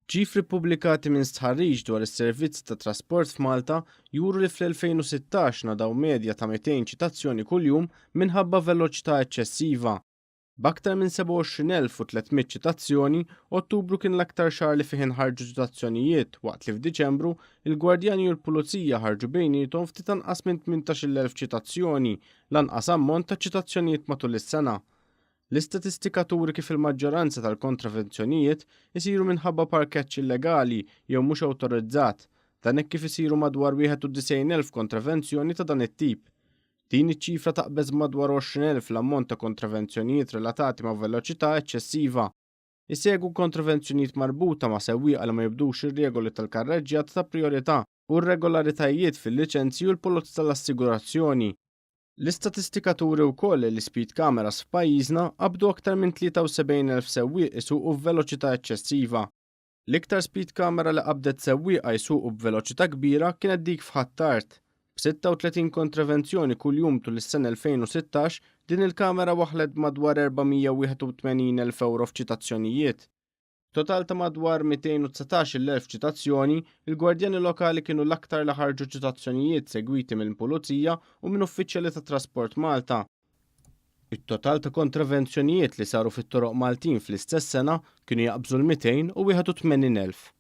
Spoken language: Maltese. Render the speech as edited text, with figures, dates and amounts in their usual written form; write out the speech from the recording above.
Ċifri pubblikati minn stħarriġ dwar is-servizzi ta' trasport f'Malta juru li fl-2016 nadaw medja ta' 200 ċitazzjoni kuljum minħabba veloċità eċċessiva. B'aktar minn 27,300 ċitazzjoni, Ottubru kien l-aktar xahar li fih inħarġu ċitazzjonijiet waqt li f'Diċembru il-Gwardjani u l-Pulizija ħarġu bejniethom ftit anqas minn 18,000 ċitazzjoni, l-anqas ammont ta' ċitazzjonijiet matul is-sena. L-istatistika turi kif il-maġġoranza tal-kontravenzjonijiet isiru minħabba parkeġġ illegali jew mhux awtorizzat, dan hekk kif isiru madwar 91,000 kontravenzjoni ta' dan it-tip. Din iċ-ċifra taqbeż madwar 20,000 l-ammont ta' kontravenzjonijiet relatati ma' veloċità eċċessiva. Isegwu kontravenzjonijiet marbuta ma' sewwieqa li ma jibdux ir-regoli tal-karreġġjat ta' prijorità u r-regolaritajiet fil-liċenzji u l-polozzi tal-assigurazzjoni. L-istatistika turi wkoll li l-speed cameras f'pajjiżna qabdu aktar minn 73,000 sewwieq isuqu f'veloċità eċċessiva. L-iktar speed camera li qabdet sewwieqa jsuqu b'veloċità kbira kienet dik f'Ħattart. B'36 kontravenzjoni kuljum tul is-sena 2016 din il-kamera waħlet madwar 481,000 euro f'ċitazzjonijiet. Total ta' madwar 219,000 ċitazzjoni, il-gwardjani lokali kienu l-aktar li ħarġu ċitazzjonijiet segwiti mill-Pulizija u minn uffiċjali ta' Trasport Malta. Il-total ta' kontravenzjonijiet li saru fit-toroq Maltin fl-istess sena kienu jaqbżu l-281,000.